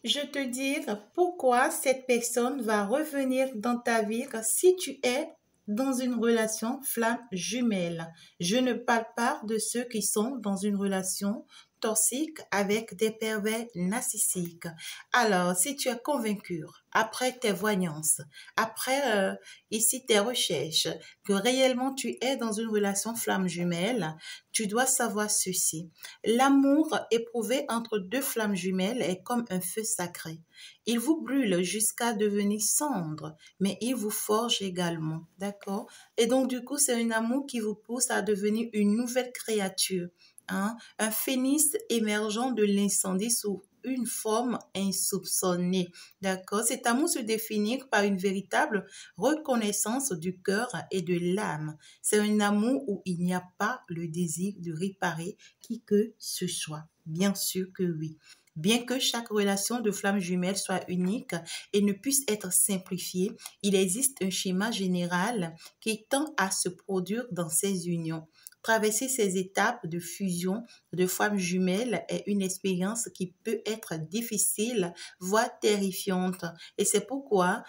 je te dire pourquoi cette personne va revenir dans ta vie si tu es dans une relation flamme jumelle. Je ne parle pas de ceux qui sont dans une relation toxique avec des pervers narcissiques. Alors, si tu es convaincu, après tes voyances, après ici tes recherches, que réellement tu es dans une relation flamme jumelle, tu dois savoir ceci. L'amour éprouvé entre deux flammes jumelles est comme un feu sacré. Il vous brûle jusqu'à devenir cendre, mais il vous forge également, d'accord? Et donc, du coup, c'est un amour qui vous pousse à devenir une nouvelle créature, hein? Un phénix émergeant de l'incendie sous une forme insoupçonnée, d'accord? Cet amour se définit par une véritable reconnaissance du cœur et de l'âme. C'est un amour où il n'y a pas le désir de réparer qui que ce soit. Bien sûr que oui. Bien que chaque relation de flamme jumelle soit unique et ne puisse être simplifiée, il existe un schéma général qui tend à se produire dans ces unions. Traverser ces étapes de fusion de flammes jumelles est une expérience qui peut être difficile, voire terrifiante. Et c'est pourquoi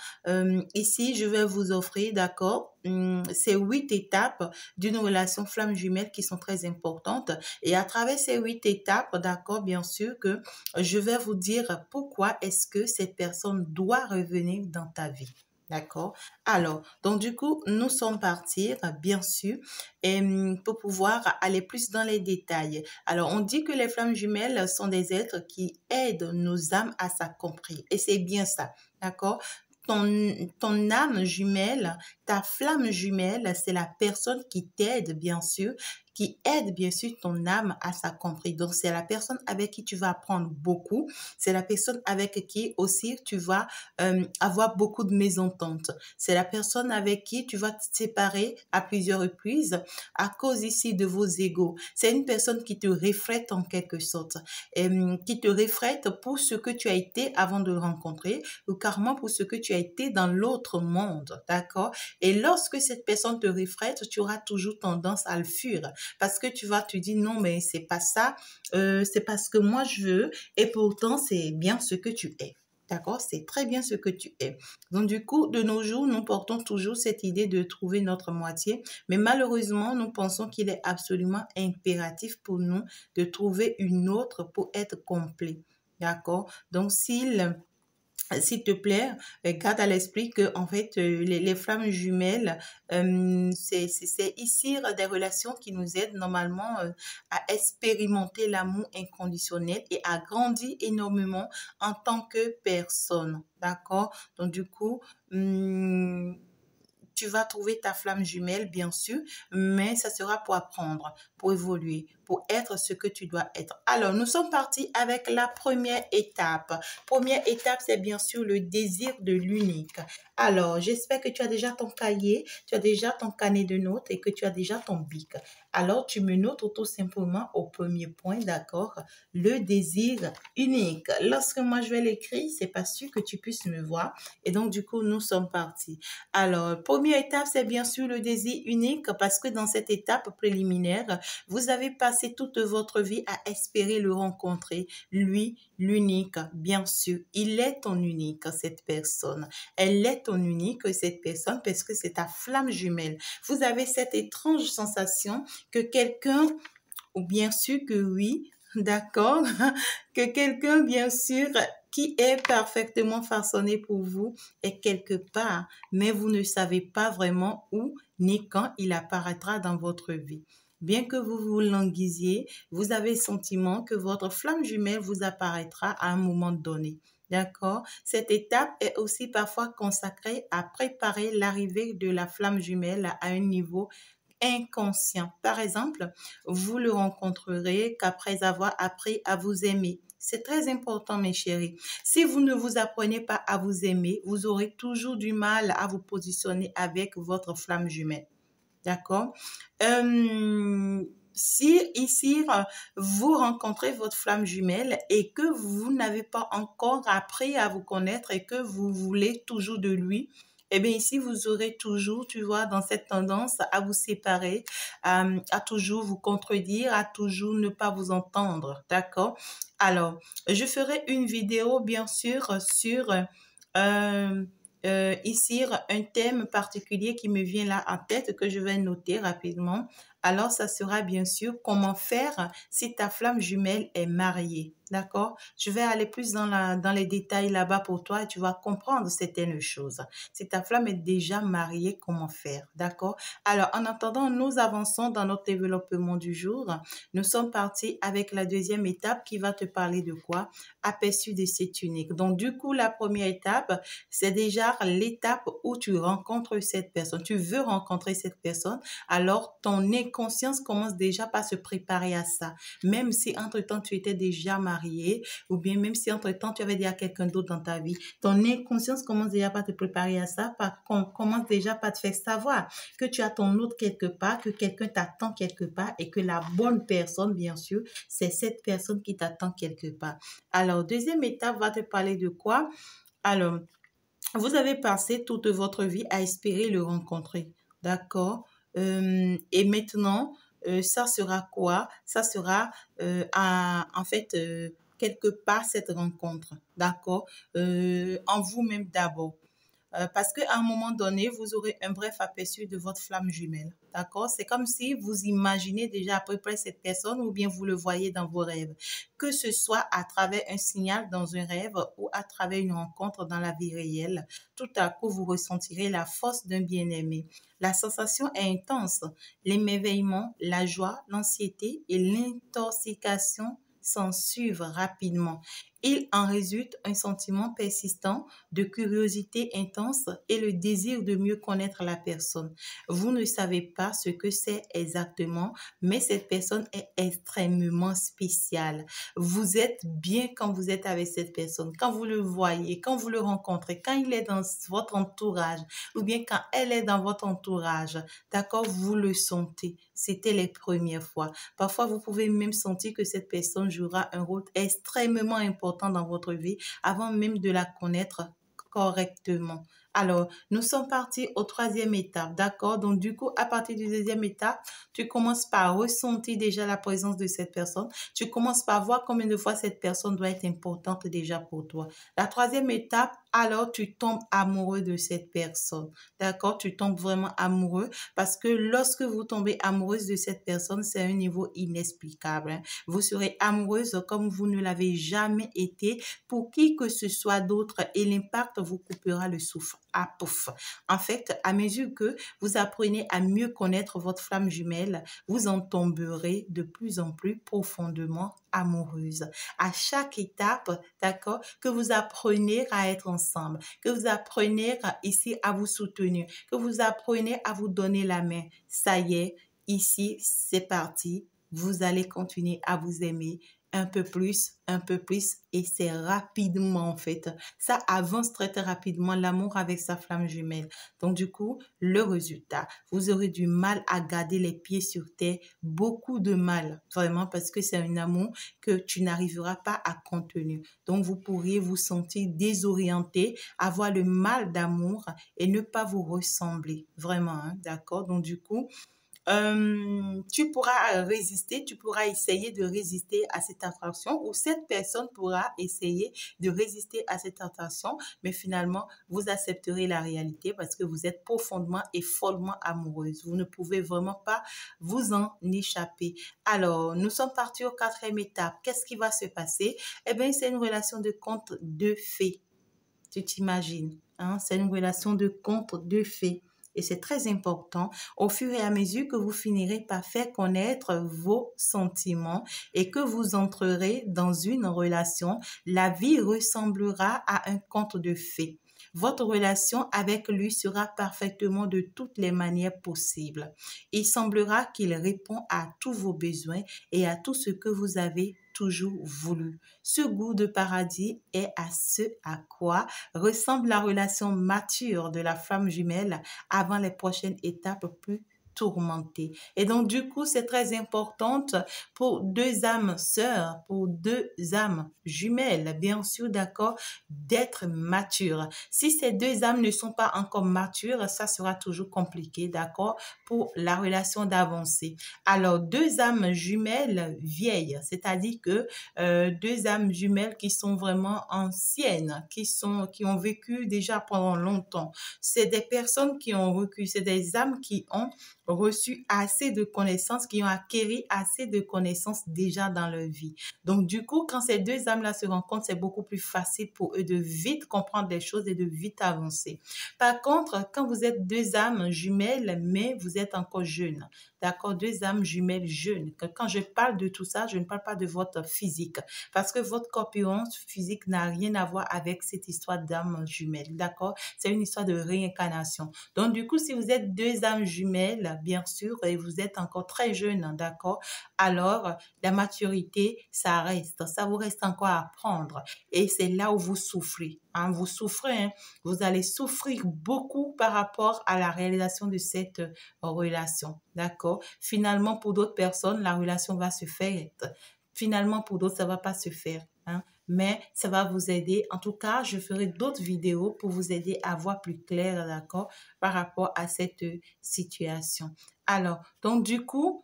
ici, je vais vous offrir, d'accord, ces 8 étapes d'une relation flamme jumelle qui sont très importantes. Et à travers ces 8 étapes, d'accord, bien sûr que je vais vous dire pourquoi est-ce que cette personne doit revenir dans ta vie. D'accord? Alors, donc du coup, nous sommes partis, bien sûr, et pour pouvoir aller plus dans les détails. Alors, on dit que les flammes jumelles sont des êtres qui aident nos âmes à s'accomplir. Et c'est bien ça. D'accord? Ton âme jumelle, ta flamme jumelle, c'est la personne qui t'aide, bien sûr, qui aide, bien sûr, ton âme à s'accomplir. Donc, c'est la personne avec qui tu vas apprendre beaucoup. C'est la personne avec qui aussi tu vas avoir beaucoup de mésententes. C'est la personne avec qui tu vas te séparer à plusieurs reprises à cause ici de vos égos. C'est une personne qui te reflète en quelque sorte, qui te reflète pour ce que tu as été avant de le rencontrer ou carrément pour ce que tu as été dans l'autre monde, d'accord? Et lorsque cette personne te reflète, tu auras toujours tendance à le fuir parce que tu vas te dire non, mais c'est pas ça, c'est pas ce que moi je veux et pourtant c'est bien ce que tu es. D'accord? C'est très bien ce que tu es. Donc, du coup, de nos jours, nous portons toujours cette idée de trouver notre moitié, mais malheureusement, nous pensons qu'il est absolument impératif pour nous de trouver une autre pour être complet. D'accord? Donc, s'il te plaît, garde à l'esprit que en fait les flammes jumelles, c'est ici des relations qui nous aident normalement à expérimenter l'amour inconditionnel et à grandir énormément en tant que personne. D'accord? Donc du coup, tu vas trouver ta flamme jumelle, bien sûr, mais ça sera pour apprendre, pour évoluer, pour être ce que tu dois être. Alors, nous sommes partis avec la première étape. Première étape, c'est bien sûr le désir de l'unique. Alors, j'espère que tu as déjà ton cahier, tu as déjà ton carnet de notes et que tu as déjà ton bic. Alors, tu me notes tout simplement au premier point, d'accord, le désir unique. Lorsque moi je vais l'écrire, c'est pas sûr que tu puisses me voir. Et donc, du coup, nous sommes partis. Alors, première étape, c'est bien sûr le désir unique parce que dans cette étape préliminaire, vous avez passé toute votre vie à espérer le rencontrer. Lui, l'unique, bien sûr, il est ton unique, cette personne. Elle est ton unique, cette personne, parce que c'est ta flamme jumelle. Vous avez cette étrange sensation que quelqu'un, ou bien sûr que oui, d'accord, que quelqu'un, bien sûr, qui est parfaitement façonné pour vous est quelque part, mais vous ne savez pas vraiment où ni quand il apparaîtra dans votre vie. Bien que vous vous languisiez, vous avez le sentiment que votre flamme jumelle vous apparaîtra à un moment donné. D'accord? Cette étape est aussi parfois consacrée à préparer l'arrivée de la flamme jumelle à un niveau inconscient. Par exemple, vous le rencontrerez qu'après avoir appris à vous aimer. C'est très important, mes chéris. Si vous ne vous apprenez pas à vous aimer, vous aurez toujours du mal à vous positionner avec votre flamme jumelle. D'accord? Si ici, vous rencontrez votre flamme jumelle et que vous n'avez pas encore appris à vous connaître et que vous voulez toujours de lui, eh bien ici, vous aurez toujours, tu vois, dans cette tendance à vous séparer, à toujours vous contredire, à toujours ne pas vous entendre, d'accord? Alors, je ferai une vidéo, bien sûr, sur euh, ici un thème particulier qui me vient là en tête que je vais noter rapidement. Alors, ça sera bien sûr comment faire si ta flamme jumelle est mariée. D'accord? Je vais aller plus dans les détails là-bas pour toi et tu vas comprendre certaines choses. Si ta flamme est déjà mariée, comment faire? D'accord? Alors, en attendant, nous avançons dans notre développement du jour. Nous sommes partis avec la deuxième étape qui va te parler de quoi? Aperçu de cette unique. Donc, du coup, la première étape, c'est déjà l'étape où tu rencontres cette personne. Tu veux rencontrer cette personne, alors ton inconscience commence déjà par se préparer à ça. Même si entre-temps tu étais déjà marié, ou bien même si entre-temps tu avais déjà quelqu'un d'autre dans ta vie, ton inconscience commence déjà par te préparer à ça, commence déjà par te faire savoir que tu as ton autre quelque part, que quelqu'un t'attend quelque part et que la bonne personne, bien sûr, c'est cette personne qui t'attend quelque part. Alors, deuxième étape va te parler de quoi? Alors, vous avez passé toute votre vie à espérer le rencontrer, d'accord? Et maintenant, ça sera quoi? Ça sera en fait quelque part cette rencontre, d'accord? En vous-même d'abord. Parce qu'à un moment donné, vous aurez un bref aperçu de votre flamme jumelle. D'accord? C'est comme si vous imaginez déjà à peu près cette personne ou bien vous le voyez dans vos rêves. Que ce soit à travers un signal dans un rêve ou à travers une rencontre dans la vie réelle, tout à coup, vous ressentirez la force d'un bien-aimé. La sensation est intense. L'émerveillement, la joie, l'anxiété et l'intoxication s'en suivent rapidement. Il en résulte un sentiment persistant de curiosité intense et le désir de mieux connaître la personne. Vous ne savez pas ce que c'est exactement, mais cette personne est extrêmement spéciale. Vous êtes bien quand vous êtes avec cette personne, quand vous le voyez, quand vous le rencontrez, quand il est dans votre entourage ou bien quand elle est dans votre entourage. D'accord, vous le sentez. C'était les premières fois. Parfois, vous pouvez même sentir que cette personne jouera un rôle extrêmement important dans votre vie avant même de la connaître correctement. Alors, nous sommes partis au troisième étape, d'accord? Donc, du coup, à partir du deuxième étape, tu commences par ressentir déjà la présence de cette personne. Tu commences par voir combien de fois cette personne doit être importante déjà pour toi. La troisième étape, alors tu tombes amoureux de cette personne, d'accord? Tu tombes vraiment amoureux parce que lorsque vous tombez amoureuse de cette personne, c'est un niveau inexplicable, hein. Vous serez amoureuse comme vous ne l'avez jamais été pour qui que ce soit d'autre et l'impact vous coupera le souffle. Ah, pouf. En fait, à mesure que vous apprenez à mieux connaître votre flamme jumelle, vous en tomberez de plus en plus profondément amoureuse. À chaque étape, d'accord, que vous apprenez à être ensemble, que vous apprenez ici à vous soutenir, que vous apprenez à vous donner la main. Ça y est, ici, c'est parti. Vous allez continuer à vous aimer un peu plus, et c'est rapidement en fait. Ça avance très très rapidement, l'amour avec sa flamme jumelle. Donc du coup, le résultat, vous aurez du mal à garder les pieds sur terre, beaucoup de mal, vraiment, parce que c'est un amour que tu n'arriveras pas à contenir. Donc vous pourriez vous sentir désorienté, avoir le mal d'amour et ne pas vous ressembler, vraiment, hein, d'accord? Donc du coup, tu pourras résister, tu pourras essayer de résister à cette attraction ou cette personne pourra essayer de résister à cette attraction, mais finalement, vous accepterez la réalité parce que vous êtes profondément et follement amoureuse. Vous ne pouvez vraiment pas vous en échapper. Alors, nous sommes partis au quatrième étape. Qu'est-ce qui va se passer? Eh bien, c'est une relation de conte de fées. Tu t'imagines, hein? C'est une relation de conte de fées. Et c'est très important au fur et à mesure que vous finirez par faire connaître vos sentiments et que vous entrerez dans une relation, la vie ressemblera à un conte de fées. Votre relation avec lui sera parfaitement de toutes les manières possibles. Il semblera qu'il répond à tous vos besoins et à tout ce que vous avez toujours voulu. Ce goût de paradis est à ce à quoi ressemble la relation mature de la femme jumelle avant les prochaines étapes plus tourmenté. Et donc, du coup, c'est très important pour deux âmes sœurs, pour deux âmes jumelles, bien sûr, d'accord, d'être matures. Si ces deux âmes ne sont pas encore matures, ça sera toujours compliqué, d'accord, pour la relation d'avancer. Alors, deux âmes jumelles vieilles, c'est-à-dire que deux âmes jumelles qui sont vraiment anciennes, qui ont vécu déjà pendant longtemps. C'est des personnes qui ont vécu, c'est des âmes qui ont reçu assez de connaissances, qui ont acquéri assez de connaissances déjà dans leur vie. Donc, du coup, quand ces deux âmes-là se rencontrent, c'est beaucoup plus facile pour eux de vite comprendre des choses et de vite avancer. Par contre, quand vous êtes deux âmes jumelles, mais vous êtes encore jeunes, d'accord, deux âmes jumelles jeunes, quand je parle de tout ça, je ne parle pas de votre physique, parce que votre corpulence physique n'a rien à voir avec cette histoire d'âmes jumelles, d'accord? C'est une histoire de réincarnation. Donc, du coup, si vous êtes deux âmes jumelles, bien sûr, et vous êtes encore très jeune, d'accord, alors la maturité, ça vous reste encore à apprendre. Et c'est là où vous souffrez. Hein, vous souffrez, hein, vous allez souffrir beaucoup par rapport à la réalisation de cette relation, d'accord? Finalement, pour d'autres personnes, la relation va se faire. Finalement, pour d'autres, ça va pas se faire. Hein, mais ça va vous aider. En tout cas, je ferai d'autres vidéos pour vous aider à voir plus clair, d'accord, par rapport à cette situation. Alors, donc du coup,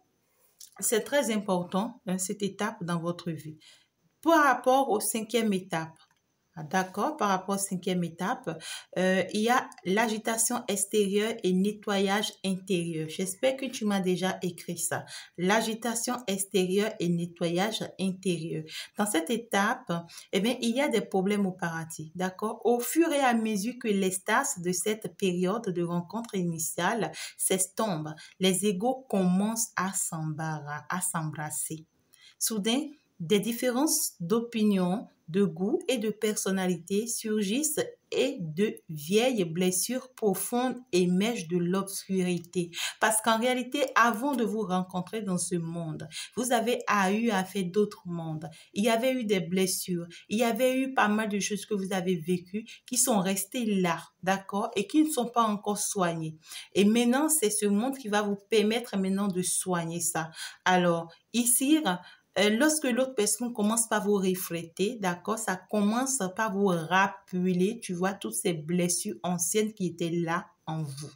c'est très important, hein, cette étape dans votre vie. Par rapport au cinquième étape, d'accord, par rapport à la cinquième étape, il y a l'agitation extérieure et nettoyage intérieur. J'espère que tu m'as déjà écrit ça. L'agitation extérieure et nettoyage intérieur. Dans cette étape, eh bien, il y a des problèmes au paradis, d'accord? Au fur et à mesure que l'extase de cette période de rencontre initiale s'estompe, les égos commencent à s'embrasser. Soudain, des différences d'opinion, de goût et de personnalité surgissent et de vieilles blessures profondes émergent de l'obscurité. Parce qu'en réalité, avant de vous rencontrer dans ce monde, vous avez eu à faire d'autres mondes. Il y avait eu des blessures, il y avait eu pas mal de choses que vous avez vécues qui sont restées là, d'accord, et qui ne sont pas encore soignées. Et maintenant, c'est ce monde qui va vous permettre maintenant de soigner ça. Alors, ici, lorsque l'autre personne commence par vous refléter, d'accord, ça commence par vous rappeler, tu vois, toutes ces blessures anciennes qui étaient là en vous.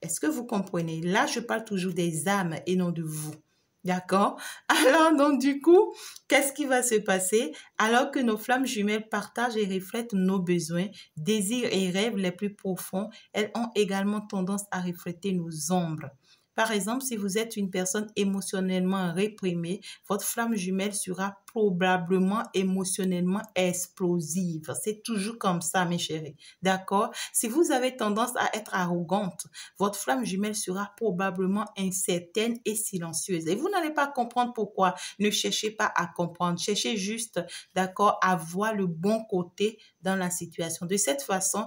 Est-ce que vous comprenez? Là, je parle toujours des âmes et non de vous. D'accord? Alors, donc, du coup, qu'est-ce qui va se passer? Alors que nos flammes jumelles partagent et reflètent nos besoins, désirs et rêves les plus profonds, elles ont également tendance à refléter nos ombres. Par exemple, si vous êtes une personne émotionnellement réprimée, votre flamme jumelle sera probablement émotionnellement explosive. C'est toujours comme ça, mes chéris. D'accord? Si vous avez tendance à être arrogante, votre flamme jumelle sera probablement incertaine et silencieuse. Et vous n'allez pas comprendre pourquoi. Ne cherchez pas à comprendre. Cherchez juste, d'accord, à voir le bon côté dans la situation. De cette façon,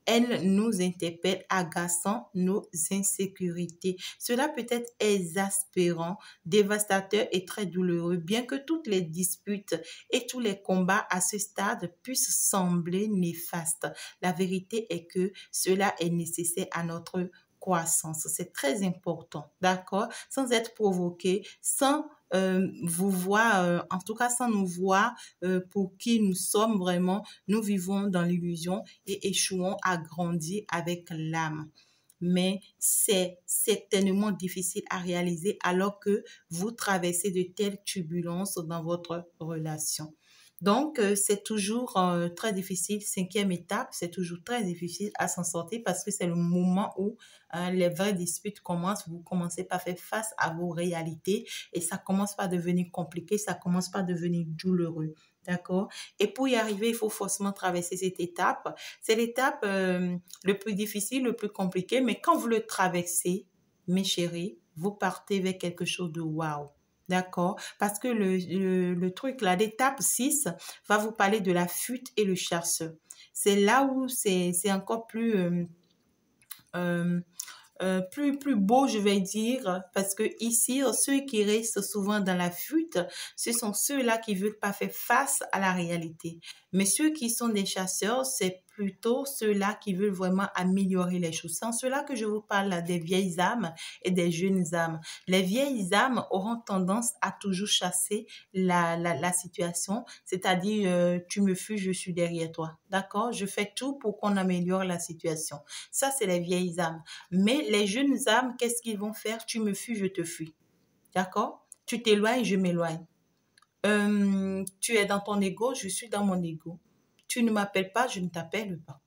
elle nous interpelle, agaçant nos insécurités. Cela peut être exaspérant, dévastateur et très douloureux, bien que toutes les disputes et tous les combats à ce stade puissent sembler néfastes. La vérité est que cela est nécessaire à notre croissance. C'est très important, d'accord? Sans être provoqué, sans vous voir, en tout cas sans nous voir pour qui nous sommes vraiment, nous vivons dans l'illusion et échouons à grandir avec l'âme. Mais c'est certainement difficile à réaliser alors que vous traversez de telles turbulences dans votre relation. Donc, c'est toujours très difficile. Cinquième étape, c'est toujours très difficile à s'en sortir parce que c'est le moment où les vraies disputes commencent. Vous commencez par faire face à vos réalités et ça commence par devenir compliqué, ça commence par devenir douloureux. D'accord? Et pour y arriver, il faut forcément traverser cette étape. C'est l'étape le plus difficile, le plus compliqué, mais quand vous le traversez, mes chéris, vous partez vers quelque chose de waouh. D'accord? Parce que le truc, là, l'étape 6 va vous parler de la fuite et le chasseur. C'est là où c'est encore plus, plus beau, je vais dire, parce que ici, ceux qui restent souvent dans la fuite, ce sont ceux-là qui veulent pas faire face à la réalité. Mais ceux qui sont des chasseurs, c'est plutôt ceux-là qui veulent vraiment améliorer les choses. C'est en cela que je vous parle là, des vieilles âmes et des jeunes âmes. Les vieilles âmes auront tendance à toujours chasser la situation, c'est-à-dire tu me fuis, je suis derrière toi. D'accord? Je fais tout pour qu'on améliore la situation. Ça, c'est les vieilles âmes. Mais les jeunes âmes, qu'est-ce qu'ils vont faire? Tu me fuis, je te fuis. D'accord? Tu t'éloignes, je m'éloigne. Tu es dans ton ego, je suis dans mon ego. Tu ne m'appelles pas, je ne t'appelle pas.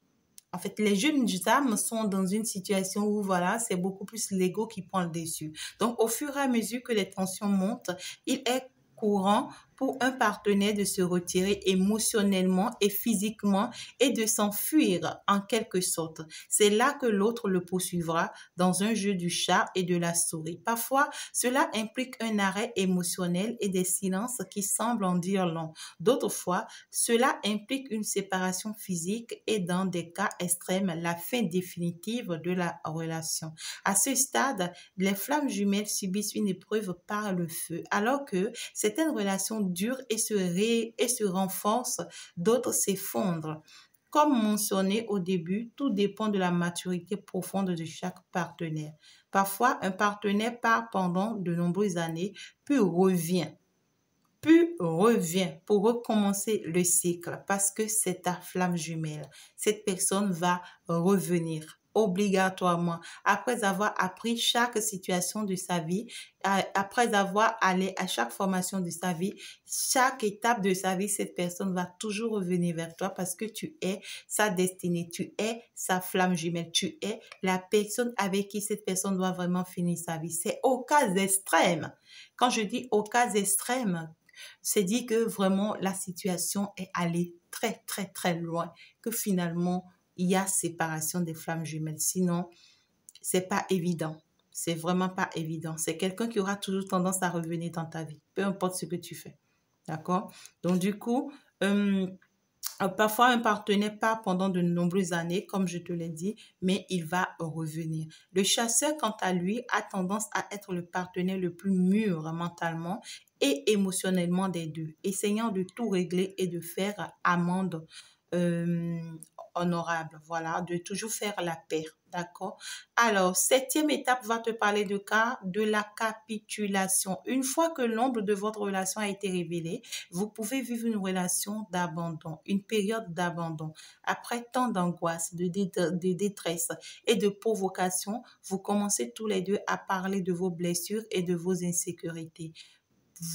En fait, les jeunes âmes sont dans une situation où, voilà, c'est beaucoup plus l'ego qui prend le dessus. Donc, au fur et à mesure que les tensions montent, il est courant pour un partenaire de se retirer émotionnellement et physiquement et de s'enfuir en quelque sorte. C'est là que l'autre le poursuivra dans un jeu du chat et de la souris. Parfois, cela implique un arrêt émotionnel et des silences qui semblent en dire long. D'autres fois, cela implique une séparation physique et dans des cas extrêmes, la fin définitive de la relation. À ce stade, les flammes jumelles subissent une épreuve par le feu, alors que certaines relations durent et se renforcent, d'autres s'effondrent. Comme mentionné au début, tout dépend de la maturité profonde de chaque partenaire. Parfois, un partenaire part pendant de nombreuses années, puis revient pour recommencer le cycle parce que c'est ta flamme jumelle. Cette personne va revenir obligatoirement après avoir appris chaque situation de sa vie, après avoir allé à chaque formation de sa vie, chaque étape de sa vie, cette personne va toujours revenir vers toi parce que tu es sa destinée, tu es sa flamme jumelle, tu es la personne avec qui cette personne doit vraiment finir sa vie. C'est au cas extrême. Quand je dis au cas extrême, c'est dit que vraiment la situation est allée très, très, très loin, que finalement, il y a séparation des flammes jumelles. Sinon, c'est pas évident. C'est vraiment pas évident. C'est quelqu'un qui aura toujours tendance à revenir dans ta vie, peu importe ce que tu fais. D'accord? Donc, du coup, parfois, un partenaire part pendant de nombreuses années, comme je te l'ai dit, mais il va revenir. Le chasseur, quant à lui, a tendance à être le partenaire le plus mûr mentalement et émotionnellement des deux, essayant de tout régler et de faire amende euh, honorable, voilà, de toujours faire la paix, d'accord? Alors, septième étape va te parler de la capitulation. Une fois que l'ombre de votre relation a été révélée, vous pouvez vivre une relation d'abandon, une période d'abandon. Après tant d'angoisse, de détresse et de provocation, vous commencez tous les deux à parler de vos blessures et de vos insécurités.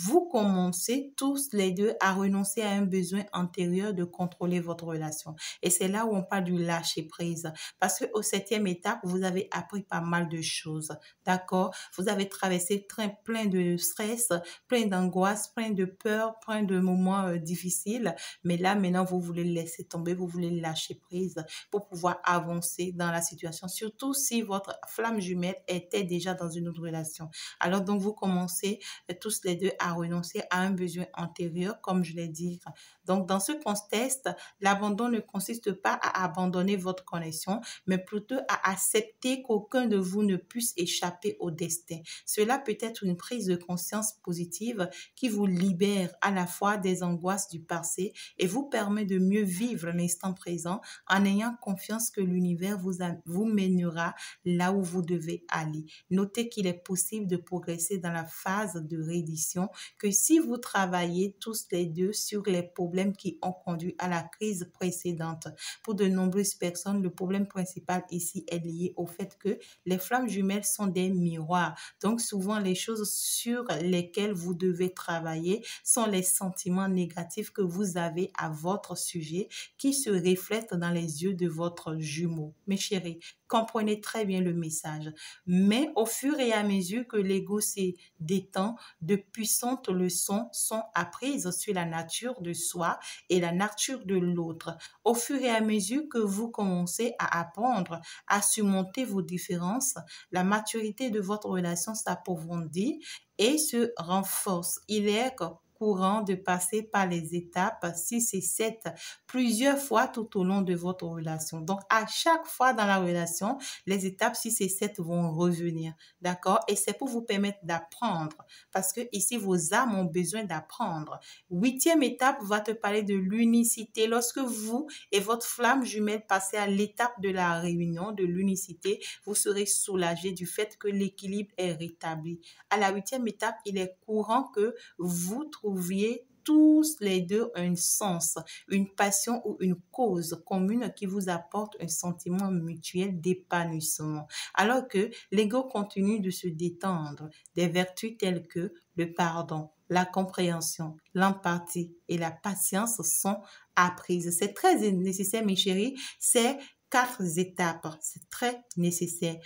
Vous commencez tous les deux à renoncer à un besoin antérieur de contrôler votre relation. Et c'est là où on parle du lâcher prise. Parce qu'au septième étape, vous avez appris pas mal de choses. D'accord? Vous avez traversé plein de stress, plein d'angoisse, plein de peur, plein de moments difficiles. Mais là, maintenant, vous voulez le laisser tomber, vous voulez lâcher prise pour pouvoir avancer dans la situation. Surtout si votre flamme jumelle était déjà dans une autre relation. Alors donc, vous commencez tous les deux à renoncer à un besoin antérieur, comme je l'ai dit. Donc, dans ce contexte, l'abandon ne consiste pas à abandonner votre connexion, mais plutôt à accepter qu'aucun de vous ne puisse échapper au destin. Cela peut être une prise de conscience positive qui vous libère à la fois des angoisses du passé et vous permet de mieux vivre l'instant présent en ayant confiance que l'univers vous mènera là où vous devez aller. Notez qu'il est possible de progresser dans la phase de réédition que si vous travaillez tous les deux sur les problèmes qui ont conduit à la crise précédente. Pour de nombreuses personnes, le problème principal ici est lié au fait que les flammes jumelles sont des miroirs. Donc souvent, les choses sur lesquelles vous devez travailler sont les sentiments négatifs que vous avez à votre sujet qui se reflètent dans les yeux de votre jumeau. Mes chéris, comprenez très bien le message. Mais au fur et à mesure que l'ego se détend, de puissantes leçons sont apprises sur la nature de soi et la nature de l'autre. Au fur et à mesure que vous commencez à apprendre à surmonter vos différences, la maturité de votre relation s'approfondit et se renforce. Il est courant de passer par les étapes 6 et 7 plusieurs fois tout au long de votre relation. Donc, à chaque fois dans la relation, les étapes 6 et 7 vont revenir. D'accord? Et c'est pour vous permettre d'apprendre. Parce que ici, vos âmes ont besoin d'apprendre. 8e étape va te parler de l'unicité. Lorsque vous et votre flamme jumelle passez à l'étape de la réunion, de l'unicité, vous serez soulagé du fait que l'équilibre est rétabli. À la 8e étape, il est courant que vous trouviez tous les deux un sens, une passion ou une cause commune qui vous apporte un sentiment mutuel d'épanouissement. Alors que l'ego continue de se détendre, des vertus telles que le pardon, la compréhension, l'empathie et la patience sont apprises. C'est très nécessaire, mes chéris, c'est 4 étapes. C'est très nécessaire.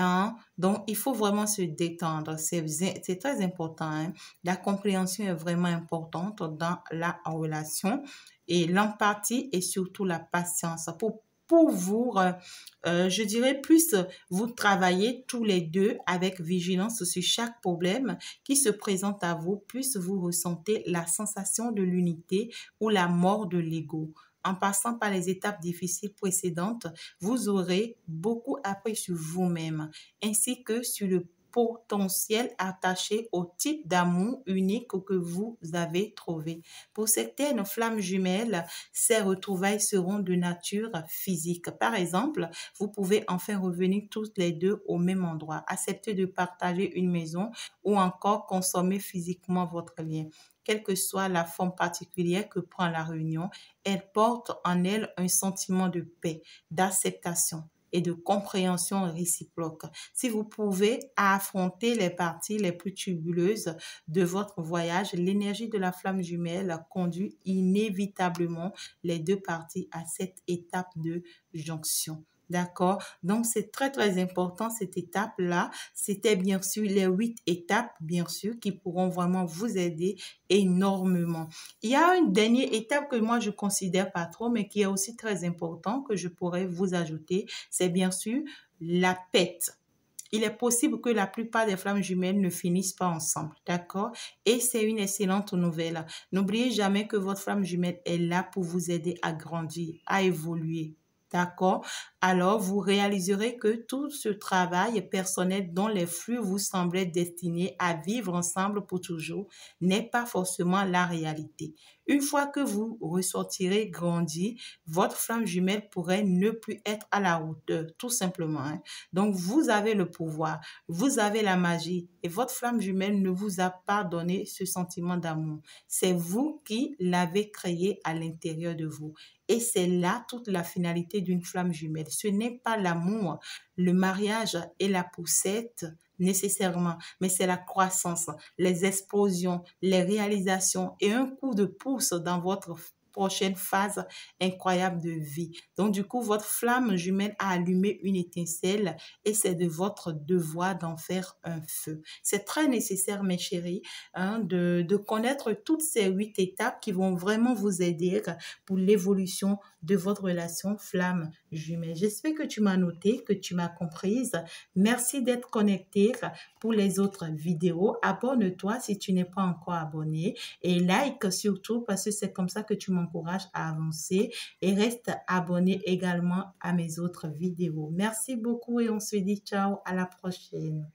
Hein? Donc, il faut vraiment se détendre. C'est très important. Hein? La compréhension est vraiment importante dans la relation et l'empathie et surtout la patience pour vous, je dirais plus, vous travaillez tous les deux avec vigilance sur chaque problème qui se présente à vous, plus vous ressentez la sensation de l'unité ou la mort de l'ego. En passant par les étapes difficiles précédentes, vous aurez beaucoup appris sur vous-même, ainsi que sur le potentiel attaché au type d'amour unique que vous avez trouvé. Pour certaines flammes jumelles, ces retrouvailles seront de nature physique. Par exemple, vous pouvez enfin revenir tous les deux au même endroit, accepter de partager une maison ou encore consommer physiquement votre lien. Quelle que soit la forme particulière que prend la réunion, elle porte en elle un sentiment de paix, d'acceptation et de compréhension réciproque. Si vous pouvez affronter les parties les plus tubuleuses de votre voyage, l'énergie de la flamme jumelle conduit inévitablement les deux parties à cette étape de jonction. D'accord? Donc, c'est très, très important cette étape-là. C'était bien sûr les 8 étapes, bien sûr, qui pourront vraiment vous aider énormément. Il y a une dernière étape que moi, je considère pas trop, mais qui est aussi très important que je pourrais vous ajouter. C'est bien sûr la pète. Il est possible que la plupart des flammes jumelles ne finissent pas ensemble, d'accord? Et c'est une excellente nouvelle. N'oubliez jamais que votre flamme jumelle est là pour vous aider à grandir, à évoluer. D'accord? Alors, vous réaliserez que tout ce travail personnel dont les flux vous semblaient destinés à vivre ensemble pour toujours n'est pas forcément la réalité. Une fois que vous ressortirez grandi, votre flamme jumelle pourrait ne plus être à la hauteur, tout simplement. Hein. Donc, vous avez le pouvoir, vous avez la magie et votre flamme jumelle ne vous a pas donné ce sentiment d'amour. C'est vous qui l'avez créé à l'intérieur de vous. Et c'est là toute la finalité d'une flamme jumelle. Ce n'est pas l'amour, le mariage et la poussette nécessairement, mais c'est la croissance, les explosions, les réalisations et un coup de pouce dans votre prochaine phase incroyable de vie. Donc, du coup, votre flamme jumelle a allumé une étincelle et c'est de votre devoir d'en faire un feu. C'est très nécessaire, mes chéris, hein, de connaître toutes ces 8 étapes qui vont vraiment vous aider pour l'évolution de votre relation flamme jumelle. J'espère que tu m'as noté, que tu m'as comprise. Merci d'être connecté pour les autres vidéos. Abonne-toi si tu n'es pas encore abonné et like surtout parce que c'est comme ça que tu m'encourages à avancer et reste abonné également à mes autres vidéos. Merci beaucoup et on se dit ciao, à la prochaine.